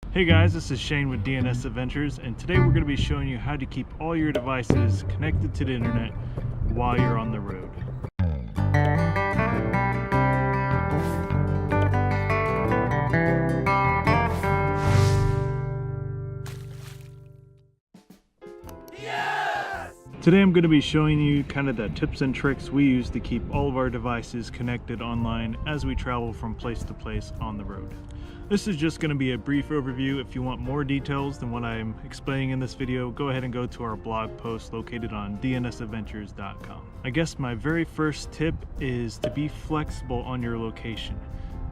Hey guys, this is Shane with DnSAdventures, and today we're going to be showing you how to keep all your devices connected to the internet while you're on the road. Today I'm going to be showing you kind of the tips and tricks we use to keep all of our devices connected online as we travel from place to place on the road. This is just going to be a brief overview. If you want more details than what I'm explaining in this video, go ahead and go to our blog post located on DnSAdventures.com. I guess my very first tip is to be flexible on your location.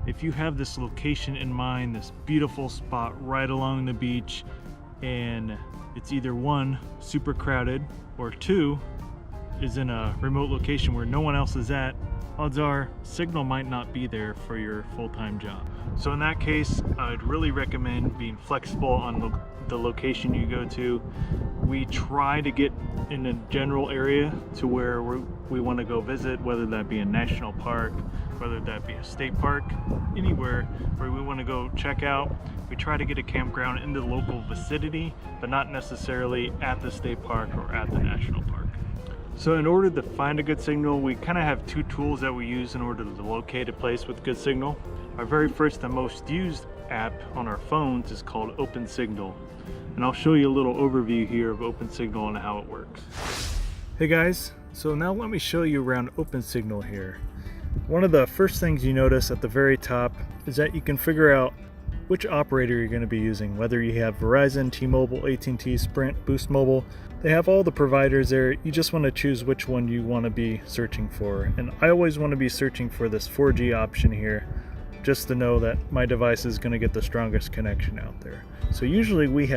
If you have this location in mind, this beautiful spot right along the beach, and it's either one, super crowded, or two, is in a remote location where no one else is at, odds are signal might not be there for your full-time job. So in that case, I'd really recommend being flexible on the location you go to. We try to get in a general area to where we want to go visit, whether that be a national park, whether that be a state park, anywhere where we want to go check out. We try to get a campground in the local vicinity, but not necessarily at the state park or at the national park. So in order to find a good signal, we kind of have two tools that we use in order to locate a place with good signal. Our very first and most used app on our phones is called OpenSignal. And I'll show you a little overview here of OpenSignal and how it works. Hey guys, so now let me show you around OpenSignal here. One of the first things you notice at the very top is that you can figure out which operator you're going to be using, whether you have Verizon, T-Mobile, AT&T, Sprint, Boost Mobile. They have all the providers there. You just want to choose which one you want to be searching for. And I always want to be searching for this 4G option here, just to know that my device is going to get the strongest connection out there. So usually we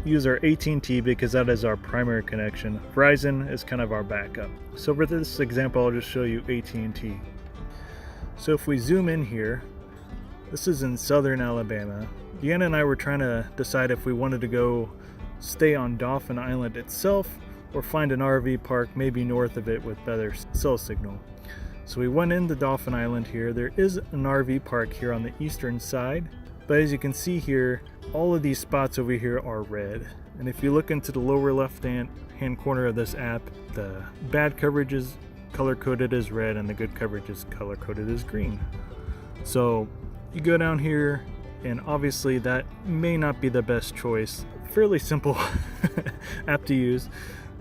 use our AT&T because that is our primary connection. Verizon is kind of our backup. So for this example, I'll just show you AT&T. So if we zoom in here, this is in southern Alabama. Deanna and I were trying to decide if we wanted to go stay on Dauphin Island itself or find an RV park maybe north of it with better cell signal. So we went into Dauphin Island here. There is an RV park here on the eastern side, but as you can see here, all of these spots over here are red. And if you look into the lower left hand corner of this app, the bad coverage is color-coded as red and the good coverage is color-coded as green. So you go down here, and obviously that may not be the best choice. Fairly simple app to use.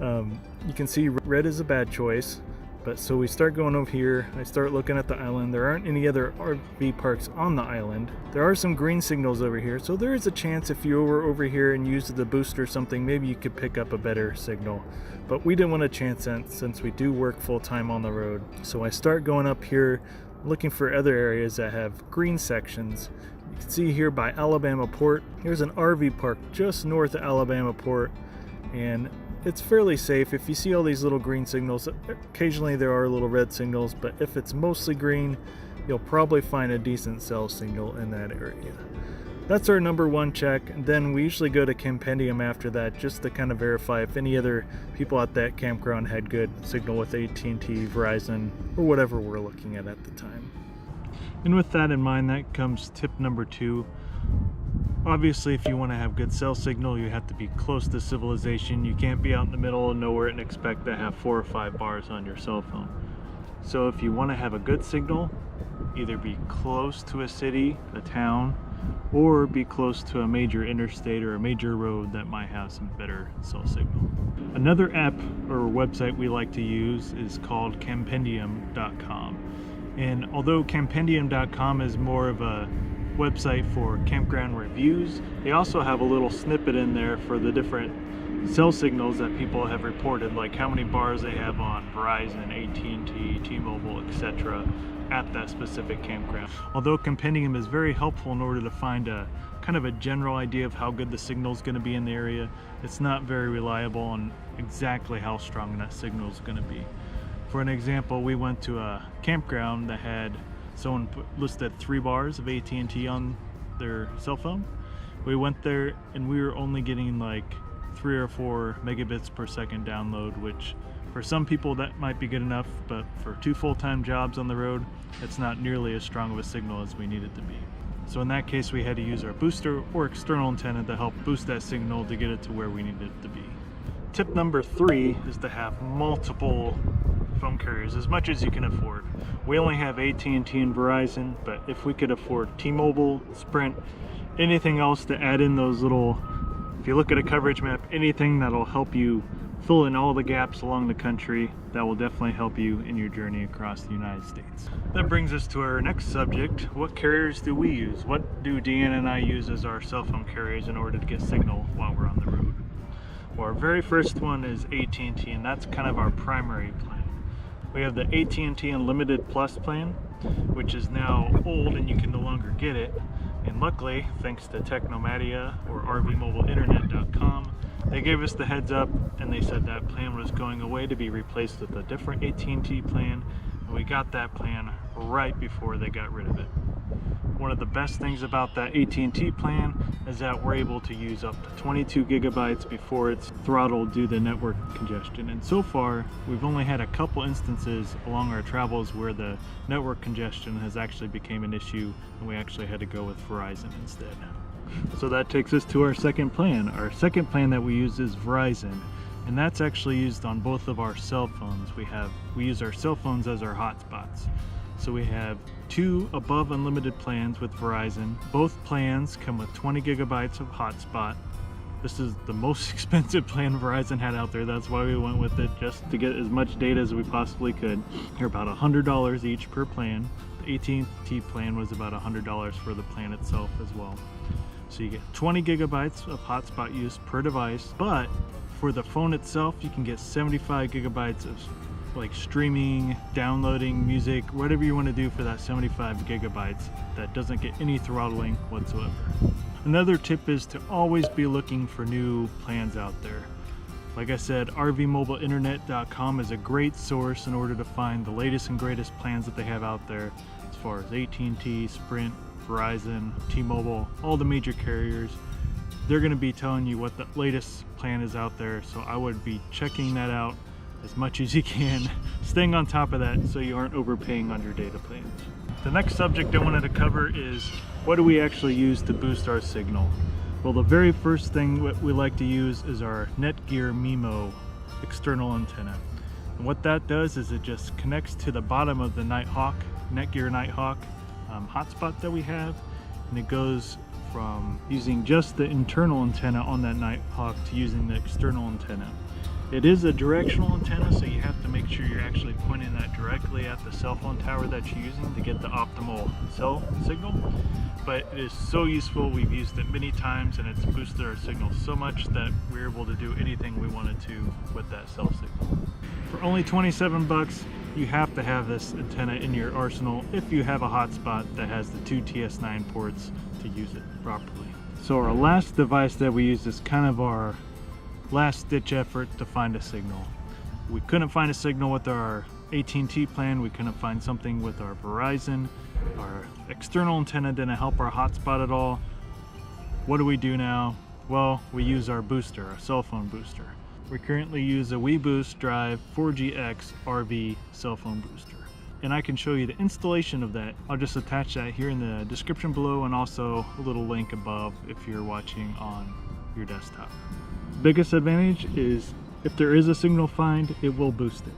You can see red is a bad choice, but so we start going over here. I start looking at the island. There aren't any other RV parks on the island. There are some green signals over here, so there is a chance if you were over here and used the boost or something, maybe you could pick up a better signal. But we didn't want to chance that since we do work full-time on the road. So I start going up here looking for other areas that have green sections. You can see here by Alabama Port, here's an RV park just north of Alabama Port, and it's fairly safe. If you see all these little green signals, occasionally there are little red signals, but if it's mostly green, you'll probably find a decent cell signal in that area. That's our number one check, and then we usually go to Compendium after that just to kind of verify if any other people at that campground had good signal with AT&T, Verizon, or whatever we're looking at the time. And with that in mind, that comes tip number two. Obviously, if you want to have good cell signal, you have to be close to civilization. You can't be out in the middle of nowhere and expect to have 4 or 5 bars on your cell phone. So if you want to have a good signal, either be close to a city, a town, or be close to a major interstate or a major road that might have some better cell signal. Another app or website we like to use is called Campendium.com. And although Campendium.com is more of a website for campground reviews, they also have a little snippet in there for the different cell signals that people have reported, like how many bars they have on Verizon, AT&T, T-Mobile, etc. at that specific campground. Although Compendium is very helpful in order to find a kind of a general idea of how good the signal is going to be in the area, it's not very reliable on exactly how strong that signal is going to be. For an example, we went to a campground that had someone listed 3 bars of AT&T on their cell phone. We went there and we were only getting like 3 or 4 megabits per second download, which for some people that might be good enough, but for 2 full-time jobs on the road, it's not nearly as strong of a signal as we need it to be. So in that case, we had to use our booster or external antenna to help boost that signal to get it to where we needed it to be. Tip number 3 is to have multiple phone carriers, as much as you can afford. We only have AT&T and Verizon, but if we could afford T-Mobile, Sprint, anything else to add in those little, if you look at a coverage map, anything that'll help you fill in all the gaps along the country, that will definitely help you in your journey across the United States. That brings us to our next subject. What carriers do we use? What do Deanna and I use as our cell phone carriers in order to get signal while we're on the road? Well, our very first one is AT&T, and that's kind of our primary plan. We have the AT&T Unlimited Plus plan, which is now old and you can no longer get it. And luckily, thanks to Technomadia or rvmobileinternet.com, they gave us the heads up and they said that plan was going away to be replaced with a different AT&T plan, and we got that plan right before they got rid of it. One of the best things about that AT&T plan is that we're able to use up to 22 gigabytes before it's throttled due to network congestion. And so far, we've only had a couple instances along our travels where the network congestion has actually become an issue and we actually had to go with Verizon instead. So that takes us to our second plan. Our second plan that we use is Verizon, and that's actually used on both of our cell phones. We use our cell phones as our hotspots. So we have 2 above unlimited plans with Verizon. Both plans come with 20 gigabytes of hotspot. This is the most expensive plan Verizon had out there. That's why we went with it, just to get as much data as we possibly could. They're about $100 each per plan. The AT&T plan was about $100 for the plan itself as well. So you get 20 gigabytes of hotspot use per device, but for the phone itself, you can get 75 gigabytes of like streaming, downloading music, whatever you want to do for that 75 gigabytes that doesn't get any throttling whatsoever. Another tip is to always be looking for new plans out there. Like I said, rvmobileinternet.com is a great source in order to find the latest and greatest plans that they have out there as far as AT&T, Sprint, Verizon, T-Mobile, all the major carriers. They're going to be telling you what the latest plan is out there, so I would be checking that out as much as you can, staying on top of that so you aren't overpaying on your data plans. The next subject I wanted to cover is what do we actually use to boost our signal? Well, the very first thing what we like to use is our Netgear MIMO external antenna. And what that does is it just connects to the bottom of the Netgear Nighthawk hotspot that we have, and it goes from using just the internal antenna on that Nighthawk to using the external antenna. It is a directional antenna, so you have to make sure you're actually pointing that directly at the cell phone tower that you're using to get the optimal cell signal. But it is so useful. We've used it many times and it's boosted our signal so much that we're able to do anything we wanted to with that cell signal. For only 27 bucks, you have to have this antenna in your arsenal if you have a hotspot that has the 2 TS9 ports to use it properly. So our last device that we use is kind of our last ditch effort to find a signal. We couldn't find a signal with our AT&T plan, we couldn't find something with our Verizon, our external antenna didn't help our hotspot at all. What do we do now? Well, we use our booster, our cell phone booster. We currently use a WeBoost Drive 4GX RV cell phone booster. And I can show you the installation of that. I'll just attach that here in the description below and also a little link above if you're watching on your desktop. Biggest advantage is if there is a signal find, it will boost it.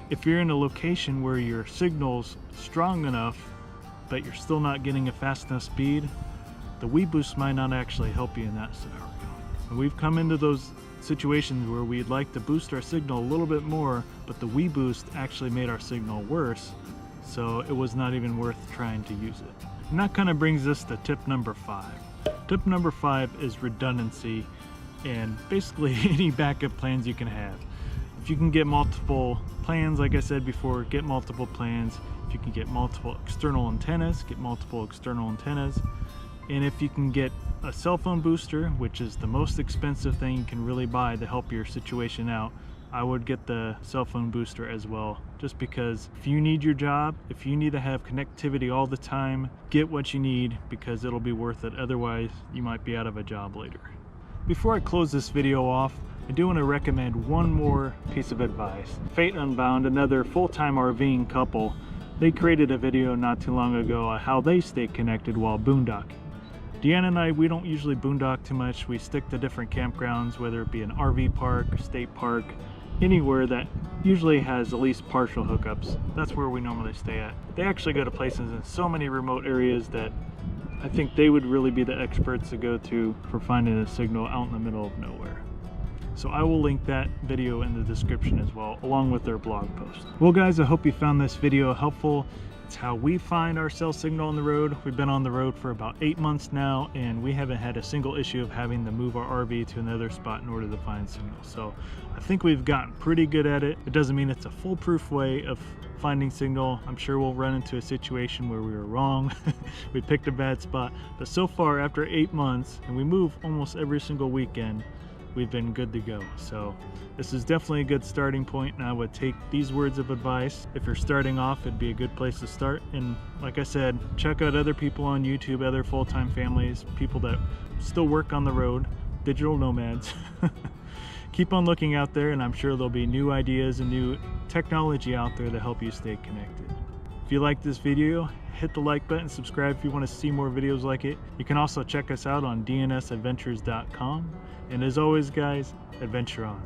If you're in a location where your signal's strong enough but you're still not getting a fast enough speed, the WeBoost might not actually help you in that scenario. And we've come into those situations where we'd like to boost our signal a little bit more, but the WeBoost actually made our signal worse, so it was not even worth trying to use it. And that kind of brings us to tip number 5. Tip number 5 is redundancy and basically any backup plans you can have. If you can get multiple plans, like I said before, get multiple plans. If you can get multiple external antennas, get multiple external antennas. And if you can get a cell phone booster, which is the most expensive thing you can really buy to help your situation out, I would get the cell phone booster as well, just because if you need your job, if you need to have connectivity all the time, get what you need because it'll be worth it. Otherwise, you might be out of a job later. Before I close this video off, I do want to recommend one more piece of advice. Fate Unbound, another full-time RVing couple, they created a video not too long ago on how they stay connected while boondocking. Deanna and I, we don't usually boondock too much. We stick to different campgrounds, whether it be an RV park, state park, anywhere that usually has at least partial hookups. That's where we normally stay at. They actually go to places in so many remote areas that I think they would really be the experts to go to for finding a signal out in the middle of nowhere. So I will link that video in the description as well, along with their blog post. Well guys, I hope you found this video helpful. It's how we find our cell signal on the road. We've been on the road for about 8 months now, and we haven't had a single issue of having to move our RV to another spot in order to find signal. So I think we've gotten pretty good at it. It doesn't mean it's a foolproof way of finding signal. I'm sure we'll run into a situation where we were wrong. We picked a bad spot, but so far after 8 months, and we move almost every single weekend, we've been good to go. So this is definitely a good starting point, and I would take these words of advice. If you're starting off, it'd be a good place to start. And like I said, check out other people on YouTube, other full-time families, people that still work on the road, digital nomads. Keep on looking out there, and I'm sure there'll be new ideas and new technology out there to help you stay connected. If you like this video, hit the like button, subscribe if you want to see more videos like it. You can also check us out on DnSAdventures.com. And as always guys, adventure on.